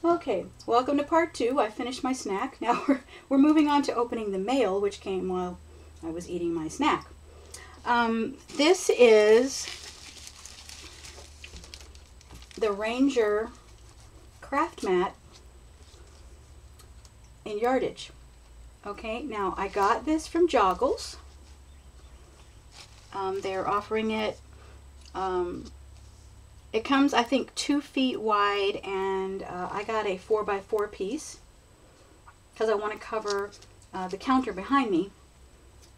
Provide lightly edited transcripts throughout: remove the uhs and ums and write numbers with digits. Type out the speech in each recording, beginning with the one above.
Okay, welcome to part 2. I finished my snack. Now we're moving on to opening the mail, which came while I was eating my snack. This is the Ranger craft mat in yardage. Okay, now I got this from Joggles. They're offering it. It comes, I think, 2 feet wide, and I got a 4x4 piece because I want to cover the counter behind me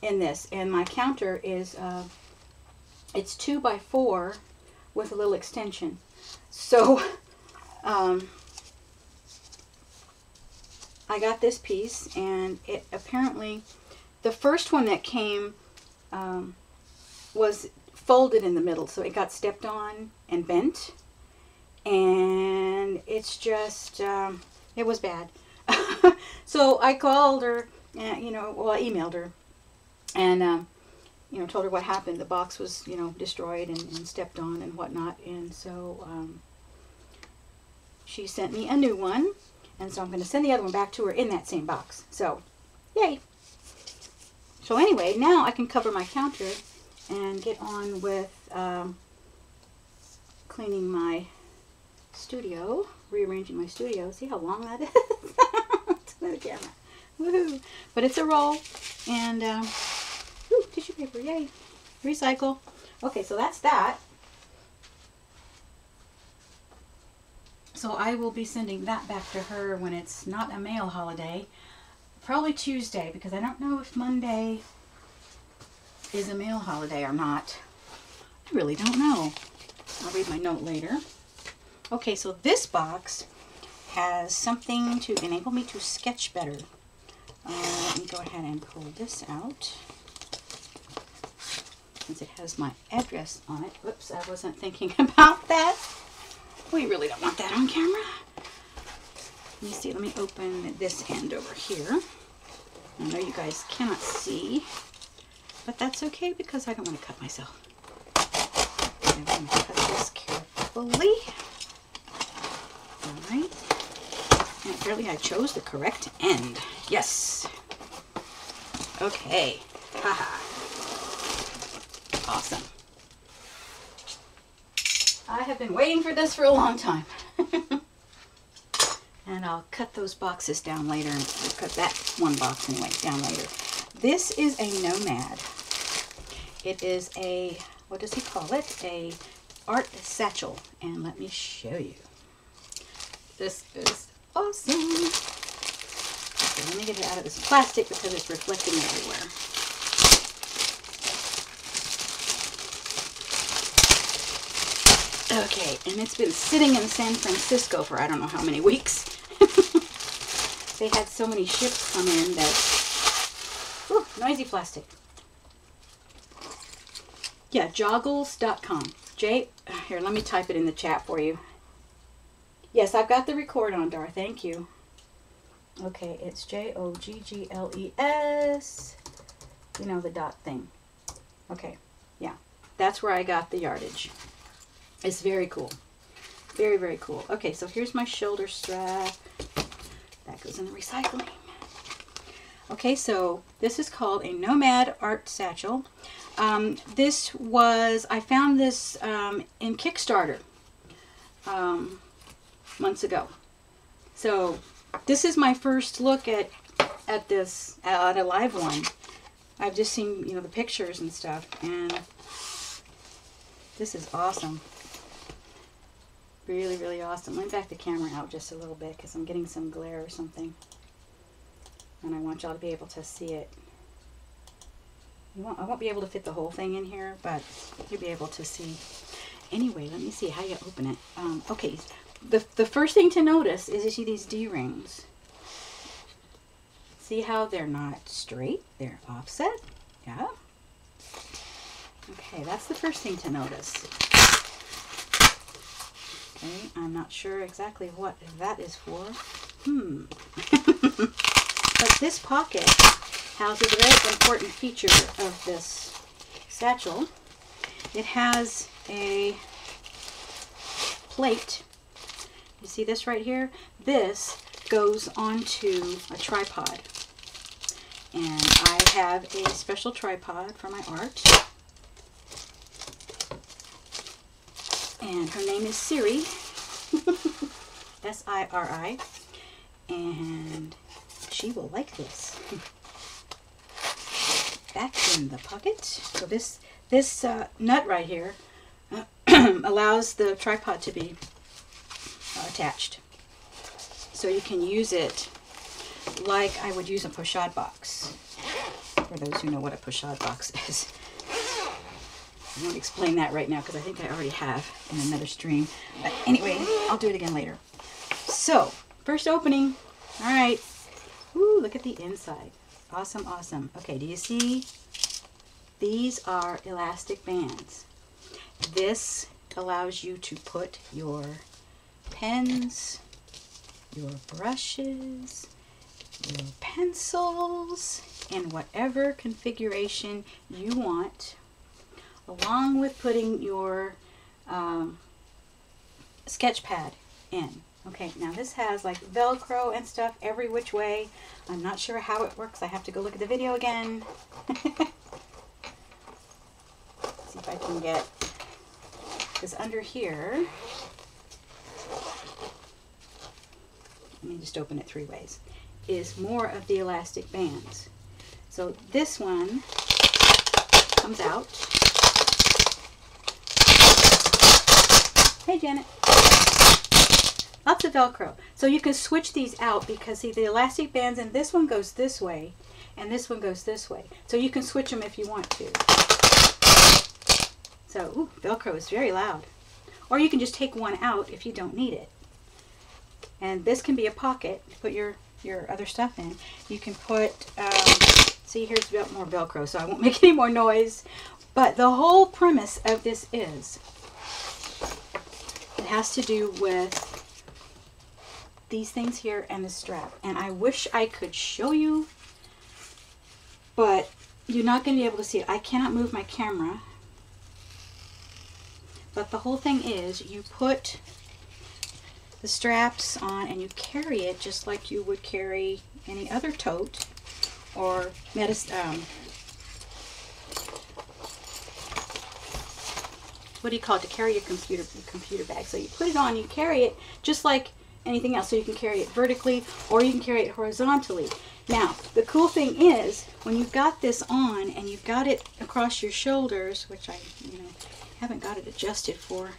in this. And my counter is, it's 2x4 with a little extension. So I got this piece, and it apparently, the first one that came was folded in the middle, so it got stepped on and bent, and it's just it was bad. So I called her, and I emailed her, and told her what happened. The box was destroyed and stepped on and whatnot, and so she sent me a new one, and so I'm going to send the other one back to her in that same box. So yay. So anyway, now I can cover my counter and get on with cleaning my studio, rearranging my studio. See how long that is? To the camera. Woohoo! But it's a roll, and ooh, tissue paper, yay! Recycle. Okay, so that's that. So I will be sending that back to her when it's not a mail holiday. Probably Tuesday, because I don't know if Monday is a mail holiday or not. I really don't know. I'll read my note later. Okay, so this box has something to enable me to sketch better. Let me go ahead and pull this out, since it has my address on it. Whoops, I wasn't thinking about that. We really don't want that on camera. Let me see, let me open this end over here. I know you guys cannot see, but that's okay because I don't want to cut myself. I'm going to cut this carefully. Alright. And apparently I chose the correct end. Yes. Okay. Haha. Awesome. I have been waiting for this for a long time. And I'll cut those boxes down later, and we'll cut that one box anyway down later. This is a Nomad. It is a, what does he call it? A art satchel. And let me show you. This is awesome. Okay, let me get it out of this plastic because it's reflecting everywhere. Okay, and it's been sitting in San Francisco for I don't know how many weeks. They had so many ships come in that, whew, noisy plastic. Yeah, joggles.com. Here, let me type it in the chat for you. Yes, I've got the record on, Dar. Thank you. Okay, it's Joggles. You know, the dot thing. Okay, yeah. That's where I got the yardage. It's very cool. Very, very cool. Okay, so here's my shoulder strap. That goes in the recycling. Okay, so this is called a Nomad Art Satchel. I found this in Kickstarter months ago. So this is my first look at this, at a live one. I've just seen, the pictures and stuff, and this is awesome. Really, really awesome. Let me back the camera out just a little bit because I'm getting some glare or something. And I want y'all to be able to see it. I won't be able to fit the whole thing in here, but you'll be able to see. Anyway, let me see how you open it. Okay, the first thing to notice is you see these D-rings. See how they're not straight? They're offset. Yeah. Okay, that's the first thing to notice. Okay, I'm not sure exactly what that is for. But this pocket houses a very important feature of this satchel. It has a plate, You see this right here? This goes onto a tripod. And I have a special tripod for my art. And her name is Siri. S-I-R-I. And she will like this. Back in the pocket. So this nut right here allows the tripod to be attached. So you can use it like I would use a pochade box. For those who know what a pochade box is. I won't explain that right now because I think I already have in another stream. But anyway, I'll do it again later. So, first opening. All right. Ooh, look at the inside. Awesome, awesome. Okay, do you see? These are elastic bands. This allows you to put your pens, your brushes, your pencils in whatever configuration you want, along with putting your sketch pad in. Okay, now this has like Velcro and stuff every which way. I'm not sure how it works. I have to go look at the video again. See if I can get this under here. Let me just open it 3 ways. Is more of the elastic bands. So this one comes out. Hey Janet. Lots of Velcro. So you can switch these out because see the elastic bands and this one goes this way and this one goes this way. So you can switch them if you want to. So ooh, Velcro is very loud. Or you can just take one out if you don't need it. And this can be a pocket to put your other stuff in. You can put, see here's more Velcro so I won't make any more noise. But the whole premise of this is, it has to do with these things here and the strap. And I wish I could show you, but you're not going to be able to see it. I cannot move my camera. But the whole thing is you put the straps on and you carry it just like you would carry any other tote or what do you call it, to carry your computer bag. So you put it on, you carry it just like anything else. So you can carry it vertically or you can carry it horizontally. Now, the cool thing is when you've got this on and you've got it across your shoulders, which I haven't got it adjusted for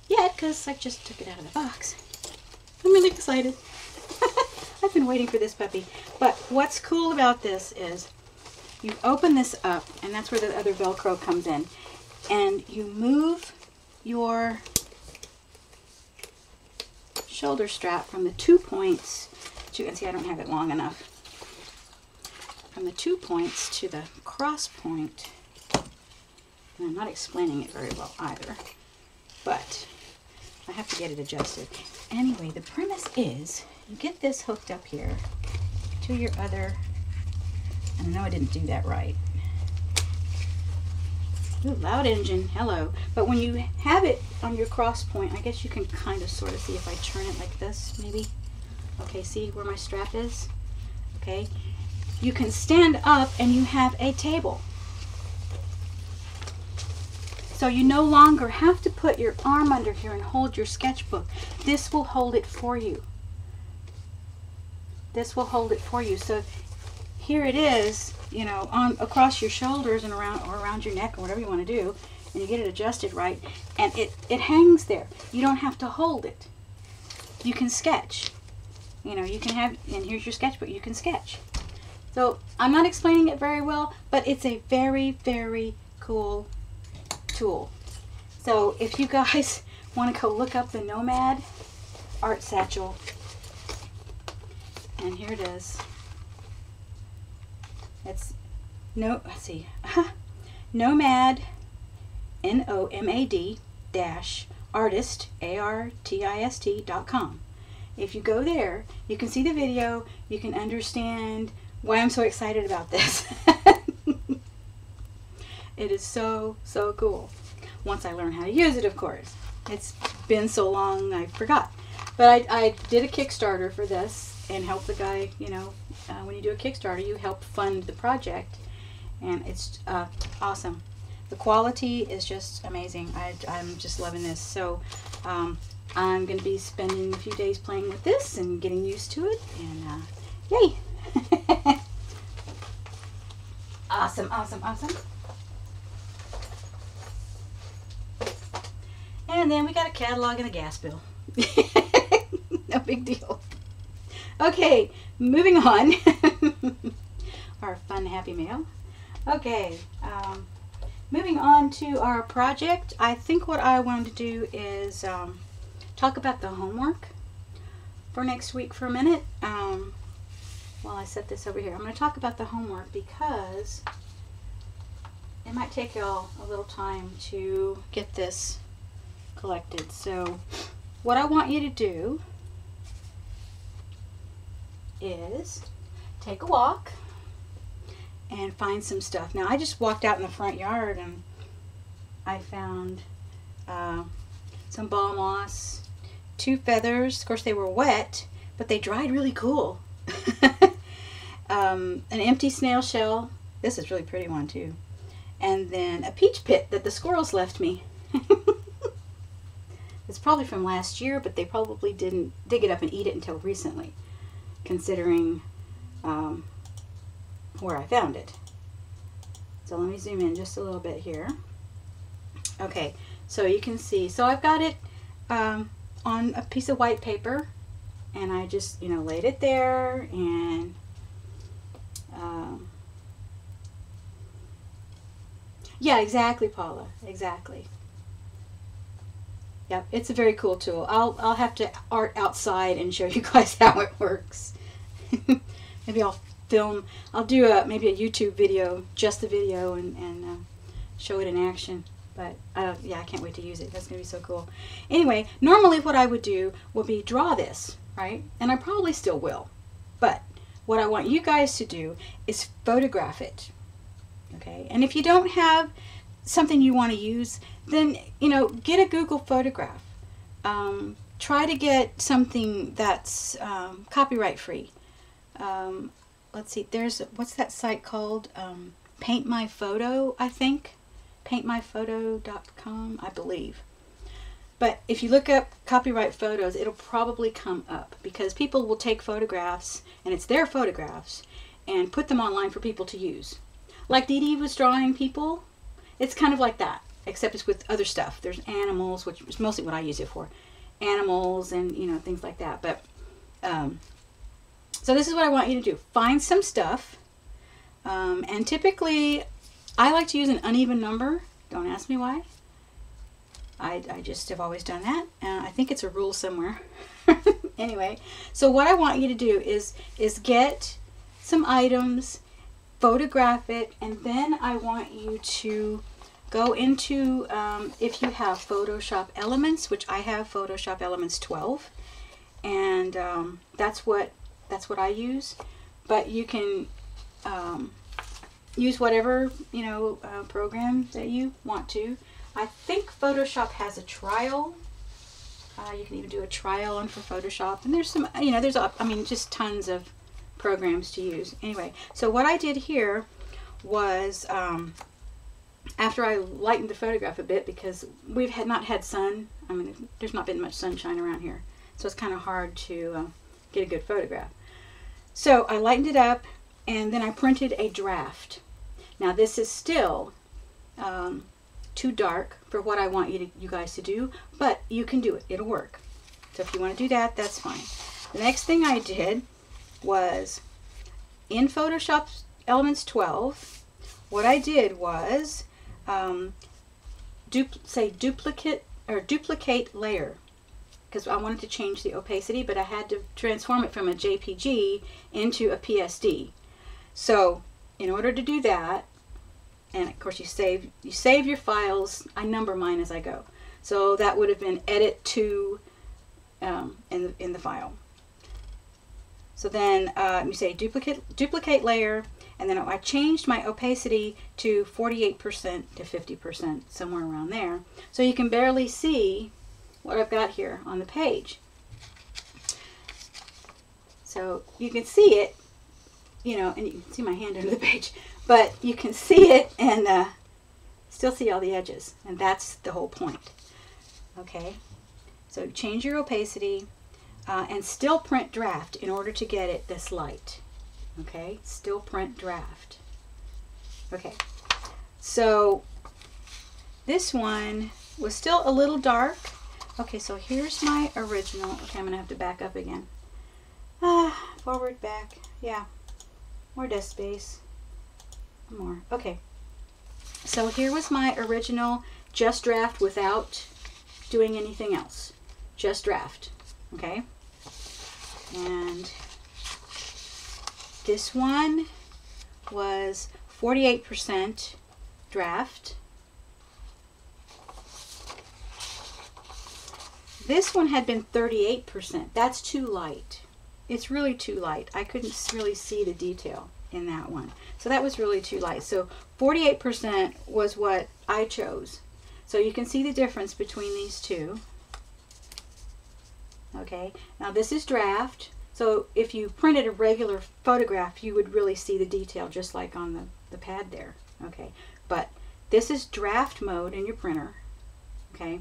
yet because I just took it out of the box. I'm really excited. I've been waiting for this puppy. But what's cool about this is you open this up, and that's where the other Velcro comes in, and you move your shoulder strap from the 2 points to, and see I don't have it long enough, from the 2 points to the cross point. And I'm not explaining it very well either, but I have to get it adjusted. Anyway, the premise is you get this hooked up here to your other, and I know I didn't do that right. Ooh, loud engine, hello. But when you have it on your cross point, I guess you can kind of sort of see if I turn it like this, maybe. Okay, see where my strap is? Okay. You can stand up and you have a table. So you no longer have to put your arm under here and hold your sketchbook. This will hold it for you. This will hold it for you. So here it is, on across your shoulders and around your neck or whatever you want to do, and you get it adjusted right, and it hangs there. You don't have to hold it. You can sketch. You can have, and here's your sketchbook. You can sketch. So I'm not explaining it very well, but it's a very, very cool tool. So if you guys want to go look up the Nomad Art Satchel, and here it is. It's Nomad, Nomad -artist, ARTIST.com. If you go there, you can see the video, you can understand why I'm so excited about this. It is so, so cool. Once I learn how to use it, of course. It's been so long I forgot. But I did a Kickstarter for this and helped the guy, you know, when you do a Kickstarter, you help fund the project. And it's awesome. The quality is just amazing. I'm just loving this. So I'm going to be spending a few days playing with this and getting used to it. And yay! Awesome, awesome, awesome. And then we got a catalog and a gas bill. No big deal. Okay, moving on. Our fun, happy mail. Okay, moving on to our project. I think what I wanted to do is talk about the homework for next week for a minute. While I set this over here, I'm going to talk about the homework because it might take y'all a little time to get this collected. So what I want you to do is take a walk and find some stuff. Now I just walked out in the front yard and I found some ball moss, 2 feathers. Of course they were wet, but they dried really cool. An empty snail shell. This is a really pretty one too. And then a peach pit that the squirrels left me. It's probably from last year, but they probably didn't dig it up and eat it until recently, considering where I found it. So let me zoom in just a little bit here. Okay, so you can see, so I've got it on a piece of white paper, and I just, you know, laid it there, and yeah, exactly, Paula, exactly. Yep, it's a very cool tool. I'll have to art outside and show you guys how it works. Maybe I'll film. I'll do maybe a YouTube video, just the video, and show it in action. But yeah, I can't wait to use it. That's gonna be so cool. Anyway, normally what I would do would be draw this, right? And I probably still will. But what I want you guys to do is photograph it. Okay, and if you don't have something you want to use, then, you know, get a Google photograph. Try to get something that's copyright free. Let's see, there's, what's that site called? Paint My Photo, I think. paintmyphoto.com, I believe. But if you look up copyright photos, it'll probably come up, because people will take photographs, and it's their photographs, and put them online for people to use. Like Dee Dee was drawing people, it's kind of like that, except it's with other stuff. There's animals, which is mostly what I use it for. Animals and, you know, things like that. But so this is what I want you to do. Find some stuff. And typically, I like to use an uneven number. Don't ask me why. I just have always done that. I think it's a rule somewhere. Anyway, so what I want you to do is get some items, photograph it, and then I want you to go into, if you have Photoshop Elements, which I have Photoshop Elements 12, and that's what I use. But you can use whatever, you know, program that you want to. I think Photoshop has a trial. You can even do a trial on for Photoshop, and there's some, you know, there's I mean, just tons of programs to use. Anyway, so what I did here was, after I lightened the photograph a bit, because we've not had sun, I mean, there's not been much sunshine around here, so it's kind of hard to get a good photograph. So I lightened it up, and then I printed a draft. Now this is still too dark for what I want you guys to do, but you can do it. It'll work. So if you want to do that, that's fine. The next thing I did was, in Photoshop Elements 12, what I did was duplicate layer, because I wanted to change the opacity, but I had to transform it from a JPG into a PSD. So in order to do that, and of course you save your files. I number mine as I go. So that would have been edit to in the file. So then you say duplicate layer, and then I changed my opacity to 48% to 50%, somewhere around there. So you can barely see what I've got here on the page. So you can see it, you know, and you can see my hand under the page, but you can see it and still see all the edges, and that's the whole point. Okay, so change your opacity and still print draft in order to get it this light. Okay, still print draft. Okay, so this one was still a little dark. Okay, so here's my original. Okay, I'm gonna have to back up again. Forward, back, yeah, more desk space, more. Okay, so here was my original just draft without doing anything else, just draft. Okay, and this one was 48% draft. This one had been 38%. That's too light. It's really too light. I couldn't really see the detail in that one. So that was really too light. So 48% was what I chose. So you can see the difference between these two. Okay, now this is draft. So if you printed a regular photograph, you would really see the detail just like on the pad there. Okay, but this is draft mode in your printer. Okay,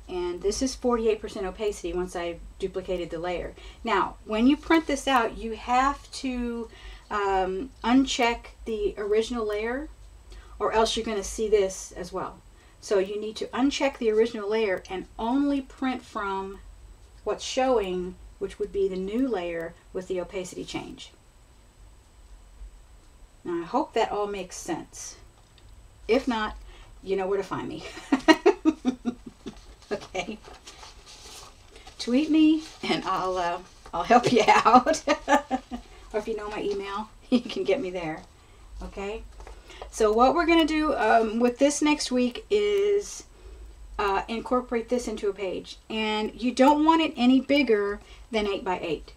and this is 48% opacity once I duplicated the layer. Now, when you print this out, you have to uncheck the original layer, or else you're going to see this as well. So you need to uncheck the original layer and only print from what's showing, which would be the new layer with the opacity change. Now I hope that all makes sense. If not, you know where to find me. Okay. Tweet me and I'll help you out. Or if you know my email, you can get me there. Okay. So what we're going to do with this next week is incorporate this into a page, and you don't want it any bigger than 8 by 8.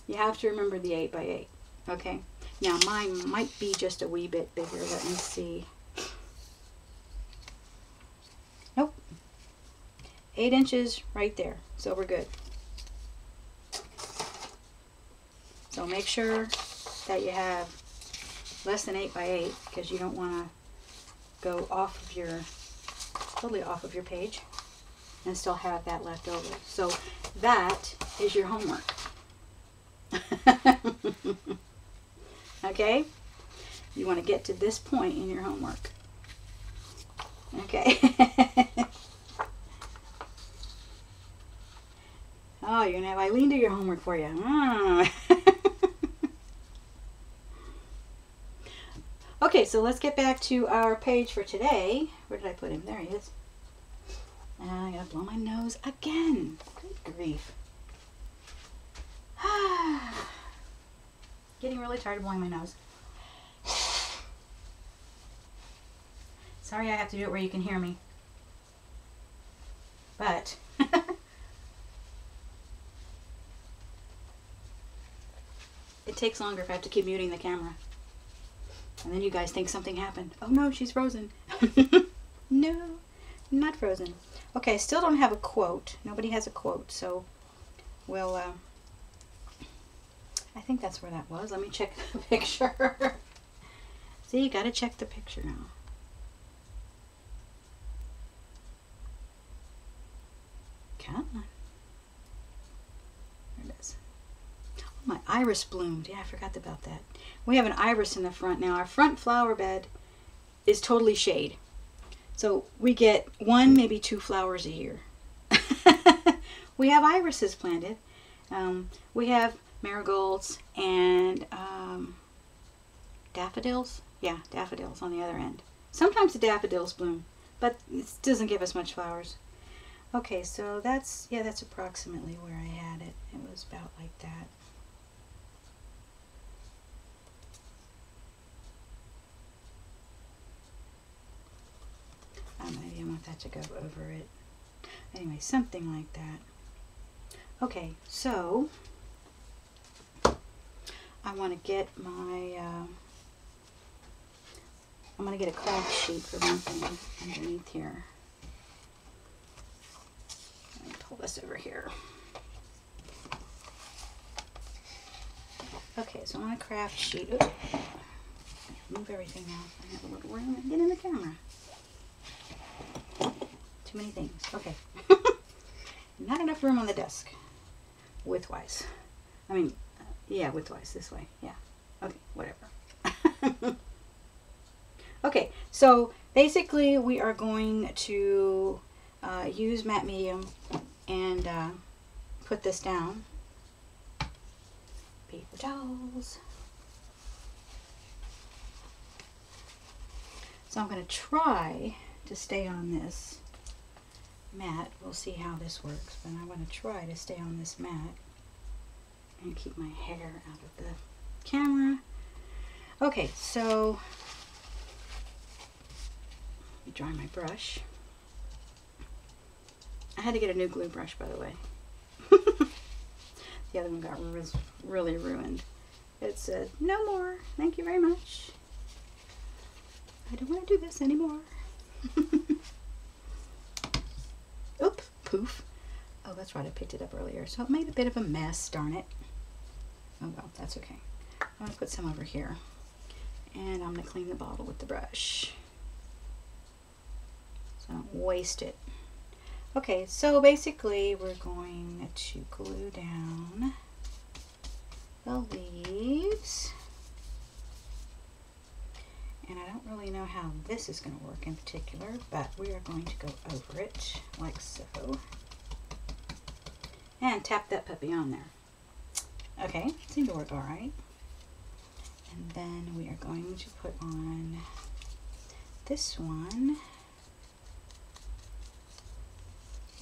You have to remember the 8 by 8. Okay, now mine might be just a wee bit bigger. Let me see. Nope, 8 inches right there, so we're good. So make sure that you have less than 8 by 8, because you don't want to go off of your, totally off of your page and still have that left over. So that is your homework. Okay? You want to get to this point in your homework. Okay? Oh, you're going to have Eileen do your homework for you. Okay, so let's get back to our page for today. Where did I put him? There he is. I gotta blow my nose again. Good grief. Getting really tired of blowing my nose. Sorry I have to do it where you can hear me. But it takes longer if I have to keep muting the camera. And then you guys think something happened. Oh no, she's frozen. No, not frozen. Okay, I still don't have a quote. Nobody has a quote, so we'll, I think that's where that was. Let me check the picture. See, you gotta check the picture now. Come on. There it is. Oh, my iris bloomed. Yeah, I forgot about that. We have an iris in the front now. Our front flower bed is totally shade. So we get 1, maybe 2 flowers a year. We have irises planted. We have marigolds and daffodils. Yeah, daffodils on the other end. Sometimes the daffodils bloom, but it doesn't give us much flowers. Okay, so that's, yeah, that's approximately where I had it. It was about like that. Maybe I want that to go over it. Anyway, something like that. Okay, so I want to get my, I'm going to get a craft sheet for one thing underneath here. Let me pull this over here. Okay, so on a craft sheet, oops, move everything out. I have a little room and get in the camera. Too many things. Okay. Not enough room on the desk. Widthwise. I mean, yeah, widthwise, this way. Yeah. Okay, whatever. Okay, so basically we are going to use matte medium and put this down. Paper towels. So I'm going to try to stay on this mat. We'll see how this works, but I want to try to stay on this mat and keep my hair out of the camera. Okay, so let me dry my brush. I had to get a new glue brush, by the way. The other one was really ruined. It said, no more, thank you very much. I don't want to do this anymore. Oop, poof. Oh, that's right, I picked it up earlier. So it made a bit of a mess, darn it. Oh well, that's okay. I'm going to put some over here. And I'm going to clean the bottle with the brush, so I don't waste it. Okay, so basically we're going to glue down the leaves. And I don't really know how this is going to work in particular, but we are going to go over it like so. And tap that puppy on there. Okay, seemed to work all right. And then we are going to put on this one.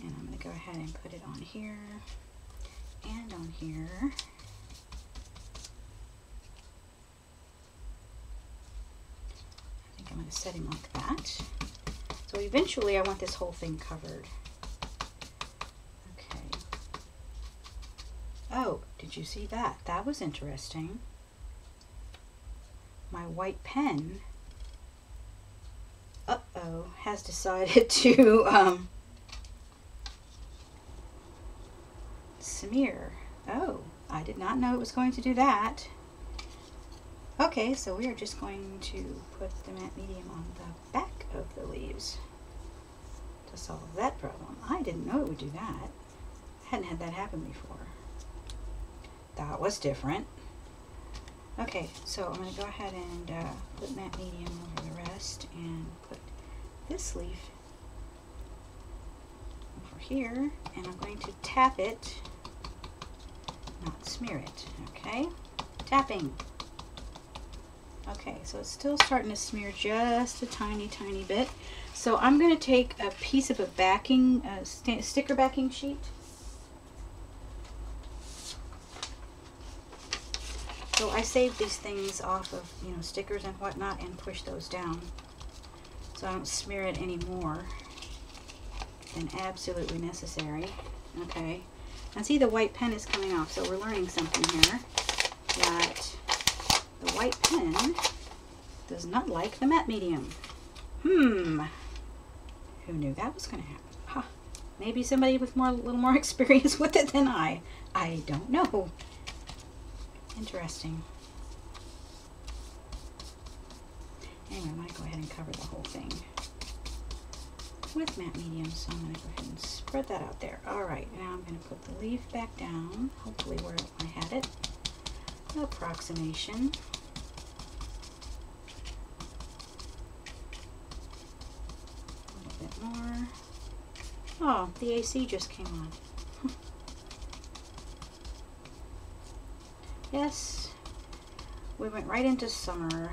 And I'm going to go ahead and put it on here and on here. I think I'm going to set him like that. So eventually I want this whole thing covered. Okay. Oh, did you see that? That was interesting. My white pen, has decided to smear. Oh, I did not know it was going to do that. Okay, so we are just going to put the matte medium on the back of the leaves to solve that problem. I didn't know it would do that. I hadn't had that happen before. That was different. Okay, so I'm going to go ahead and put matte medium over the rest and put this leaf over here, and I'm going to tap it, not smear it. Okay, tapping. Okay, so it's still starting to smear just a tiny bit. So I'm going to take a piece of a backing, sticker backing sheet. So I save these things off of, stickers and whatnot and push those down, so I don't smear it any more than absolutely necessary. Okay, and see, the white pen is coming off, so we're learning something here, that the white pen does not like the matte medium. Who knew that was going to happen? Huh. Maybe somebody with a little more experience with it than I. I don't know. Interesting. Anyway, I'm going to go ahead and cover the whole thing with matte medium, so I'm going to go ahead and spread that out there. Alright, now I'm going to put the leaf back down, hopefully where I had it. Approximation. A little bit more. Oh, the AC just came on. Yes, we went right into summer.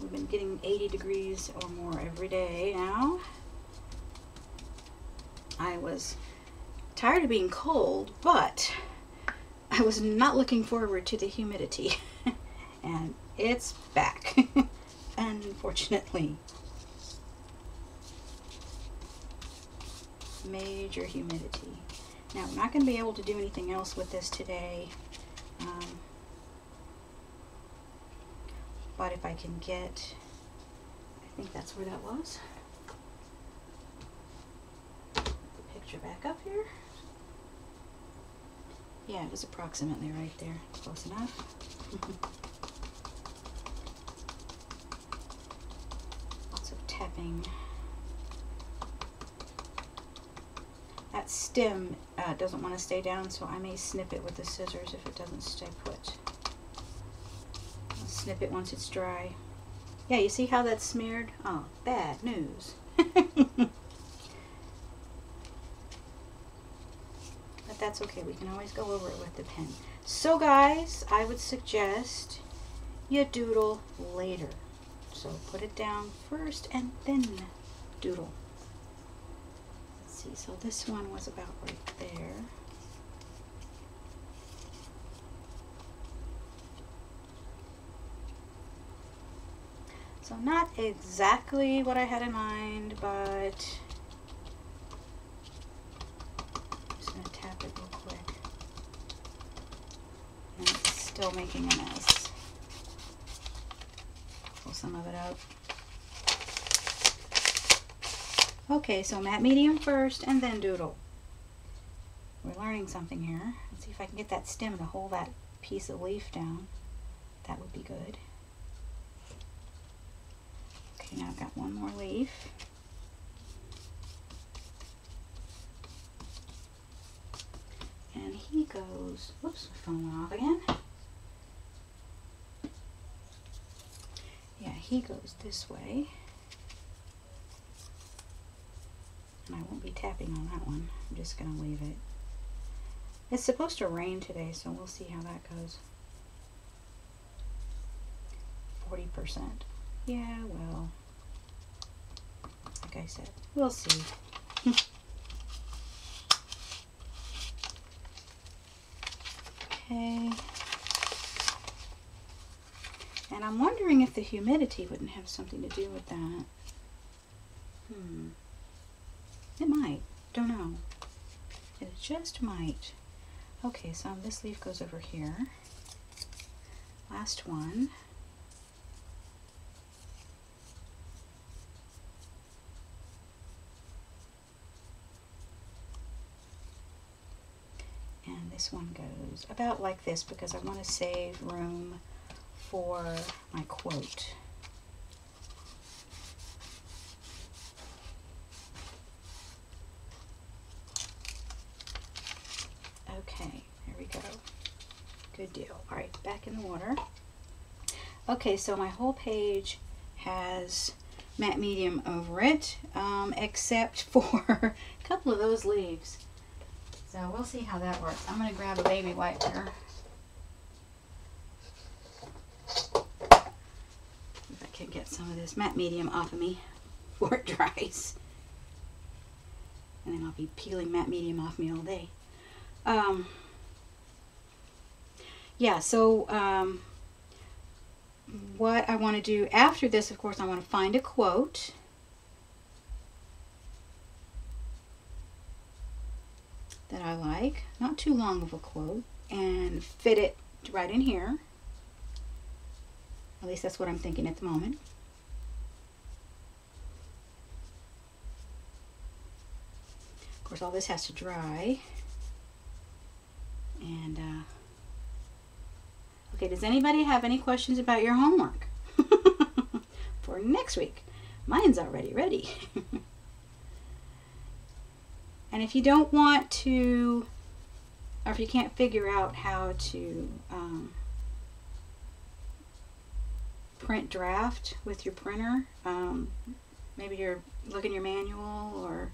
We've been getting 80 degrees or more every day now. I was tired of being cold, but I was not looking forward to the humidity. And it's back, unfortunately. Major humidity. Now, I'm not going to be able to do anything else with this today. But if I can get, I think that's where that was. Put the picture back up here. Yeah, it was approximately right there. Close enough. Lots of tapping. That stem doesn't want to stay down, so I may snip it with the scissors if it doesn't stay put. I'll snip it once it's dry. Yeah, you see how that's smeared? Oh, bad news. But that's okay. We can always go over it with the pen. So guys, I would suggest you doodle later. So put it down first and then doodle. Let's see. So this one was about right there. So not exactly what I had in mind, but I'm just going to tap it real quick. And it's still making a mess. Pull some of it out. Okay, so matte medium first and then doodle. We're learning something here. Let's see if I can get that stem to hold that piece of leaf down. That would be good. Okay, now I've got one more leaf. And he goes, whoops, my phone went off again. Yeah, he goes this way. And I won't be tapping on that one. I'm just going to leave it. It's supposed to rain today, so we'll see how that goes. 40%. Yeah, well, like I said, we'll see. Okay. And I'm wondering if the humidity wouldn't have something to do with that. It might. Don't know. It just might. Okay, so this leaf goes over here. Last one. And this one goes about like this because I want to save room for my quote. Okay, there we go. Good deal. All right, back in the water. Okay, so my whole page has matte medium over it, except for a couple of those leaves. So we'll see how that works. I'm going to grab a baby wipe here. If I can get some of this matte medium off of me before it dries. And then I'll be peeling matte medium off me all day. Yeah, so what I want to do after this, of course, I want to find a quote. That I like, not too long of a quote, and fit it right in here. At least that's what I'm thinking at the moment. Of course, all this has to dry. And okay, does anybody have any questions about your homework for next week? Mine's already ready. And if you don't want to, or if you can't figure out how to print draft with your printer, maybe you're looking your manual or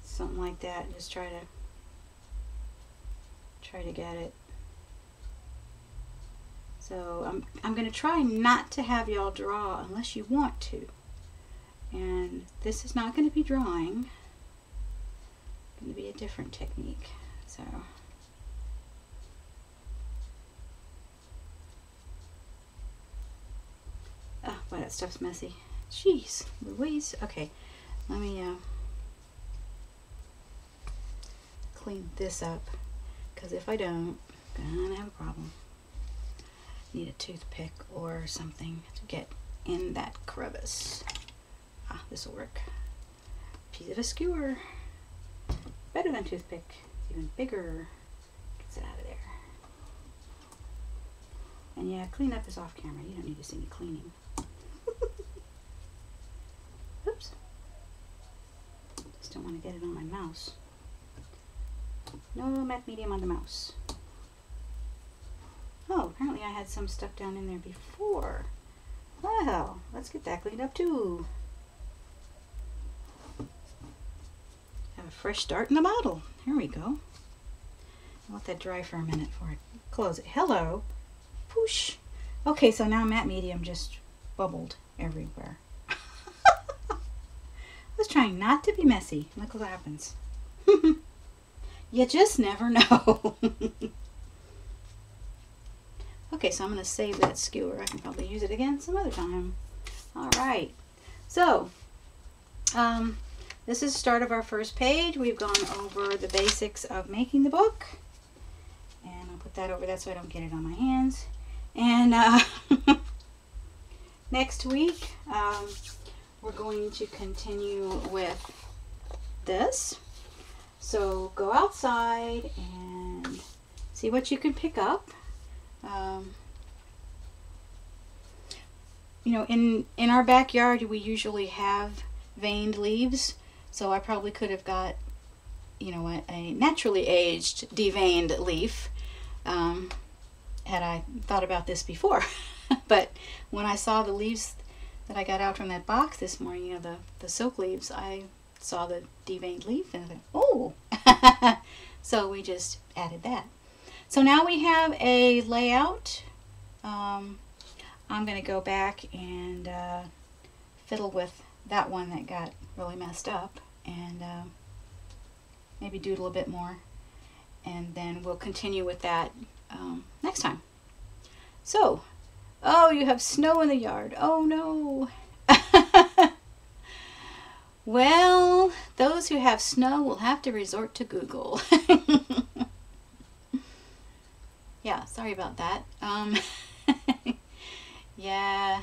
something like that, just try to get it. So I'm going to try not to have y'all draw unless you want to. And this is not going to be drawing. It's going to be a different technique. So oh boy, that stuff's messy. Jeez Louise. Okay, let me clean this up, because if I don't, I'm gonna have a problem. Need a toothpick or something to get in that crevice. Ah, this will work. Piece of a skewer. better than toothpick. It's even bigger. Gets it out of there. And yeah, cleanup is off camera. You don't need to see me cleaning. Oops. Just don't want to get it on my mouse. No matte medium on the mouse. Oh, apparently I had some stuff down in there before. Well, let's get that cleaned up too. Have a fresh start in the bottle. Here we go. I'll let that dry for a minute before I close it. Hello. Whoosh. Okay, so now matte medium just bubbled everywhere. I was trying not to be messy. Look what happens. You just never know. Okay, so I'm going to save that skewer. I can probably use it again some other time. All right. So, this is the start of our first page. We've gone over the basics of making the book. And I'll put that over that so I don't get it on my hands. And next week, we're going to continue with this. So go outside and see what you can pick up. You know, in our backyard we usually have veined leaves, so I probably could have got, you know, a naturally aged deveined leaf had I thought about this before. But when I saw the leaves that I got out from that box this morning, you know, the silk leaves, I saw the deveined leaf and I thought, oh. So we just added that. So now we have a layout. I'm going to go back and fiddle with that one that got really messed up and maybe doodle a bit more. And then we'll continue with that next time. So, oh, you have snow in the yard. Oh no. Well, those who have snow will have to resort to Google. Yeah, sorry about that. Yeah.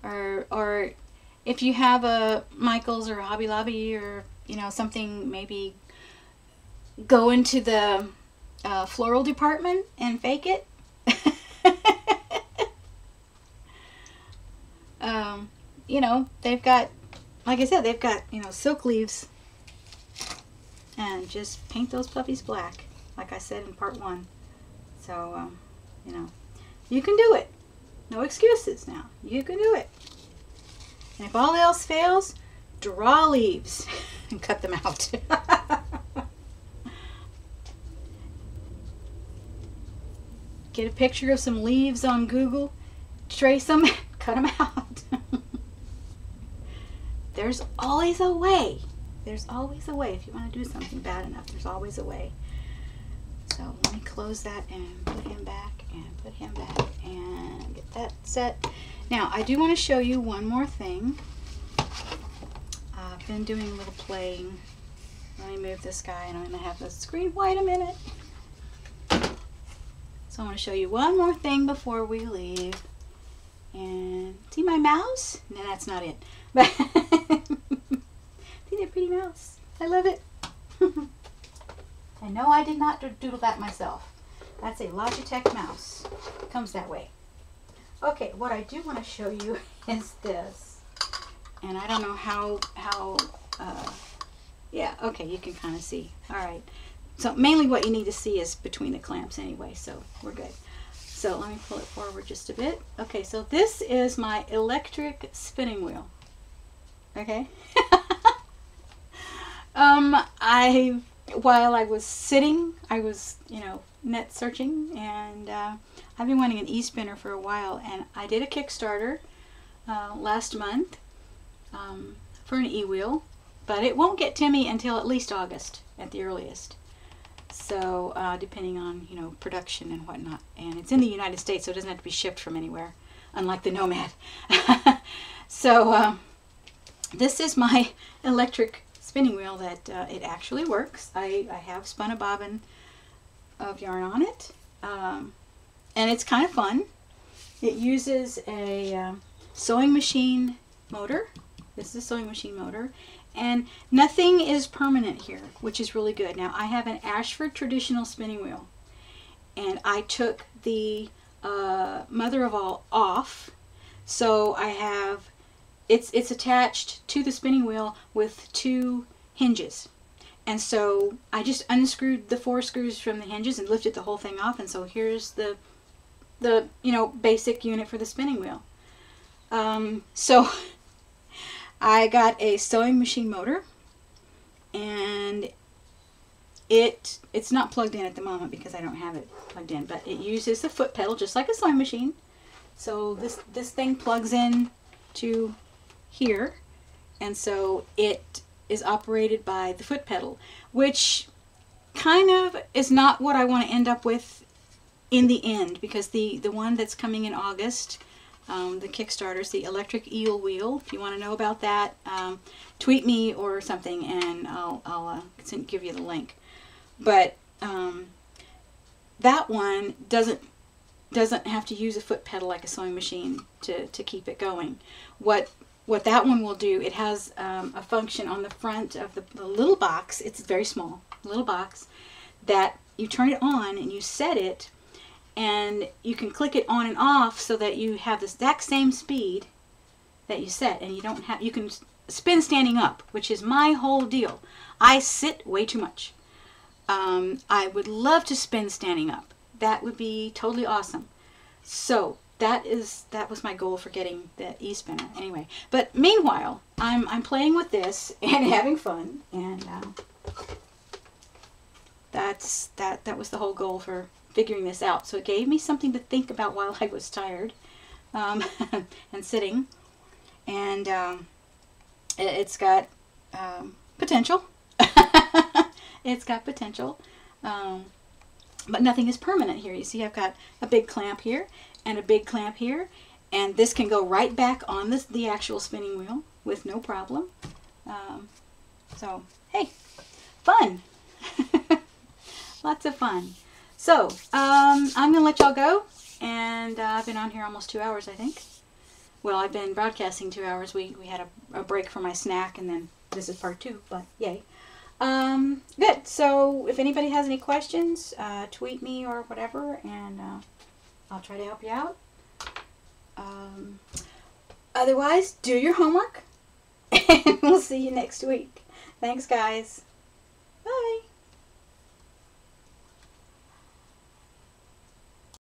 Or if you have a Michael's or a Hobby Lobby or, you know, something, maybe go into the floral department and fake it. You know, they've got, like I said, they've got, you know, silk leaves, and just paint those puppies black, like I said in part 1. So, you know, you can do it. No excuses now. You can do it. And if all else fails, draw leaves and cut them out. Get a picture of some leaves on Google, trace them, cut them out. There's always a way. There's always a way. If you want to do something bad enough, there's always a way. So let me close that and put him back and put him back and get that set. Now I do want to show you one more thing. I've been doing a little playing. Let me move this guy and I'm going to have the screen white a minute. So I want to show you one more thing before we leave. And see my mouse? No, that's not it. But see that pretty mouse? I love it. I know I did not doodle that myself. That's a Logitech mouse. It comes that way. Okay, what I do want to show you is this. And I don't know how yeah, okay, you can kind of see. All right. So mainly what you need to see is between the clamps anyway, so we're good. So let me pull it forward just a bit. Okay, so this is my electric spinning wheel. Okay. While I was sitting, I was, you know, net searching, and I've been wanting an e-spinner for a while, and I did a Kickstarter last month for an e-wheel, but it won't get to me until at least August at the earliest. So depending on, you know, production and whatnot, and it's in the United States, so it doesn't have to be shipped from anywhere, unlike the Nomad. So this is my electric spinning wheel that it actually works. I have spun a bobbin of yarn on it, and it's kind of fun. It uses a sewing machine motor. This is a sewing machine motor, And nothing is permanent here, which is really good. Now I have an Ashford traditional spinning wheel, and I took the mother of all off, so I have it's attached to the spinning wheel with 2 hinges. And so I just unscrewed the 4 screws from the hinges and lifted the whole thing off, and so here's the basic unit for the spinning wheel. So I got a sewing machine motor, and it's not plugged in at the moment because I don't have it plugged in, but it uses the foot pedal just like a sewing machine. So this thing plugs in to here, and so it is operated by the foot pedal, which kind of is not what I want to end up with in the end, because the one that's coming in August, the Kickstarter's the electric eel wheel. If you want to know about that, tweet me or something, and I'll give you the link. But that one doesn't have to use a foot pedal like a sewing machine to keep it going. What that one will do, it has a function on the front of the little box. It's very small, little box, that you turn it on and you set it, and you can click it on and off so that you have the exact same speed that you set, and you can spin standing up, which is my whole deal. I sit way too much. I would love to spin standing up. That would be totally awesome. So that was my goal for getting the e-spinner anyway. But meanwhile, I'm playing with this and having fun, and that was the whole goal for figuring this out. So it gave me something to think about while I was tired and sitting, and it's got potential. It's got potential, but nothing is permanent here. You see, I've got a big clamp here and a big clamp here, and this can go right back on the actual spinning wheel with no problem. So hey, fun. Lots of fun. So I'm gonna let y'all go, and I've been on here almost 2 hours, I think. Well, I've been broadcasting 2 hours. We had a break for my snack, and then this is part 2, but yay. Good. So if anybody has any questions, tweet me or whatever, and I'll try to help you out. Otherwise, do your homework, and we'll see you next week. Thanks, guys.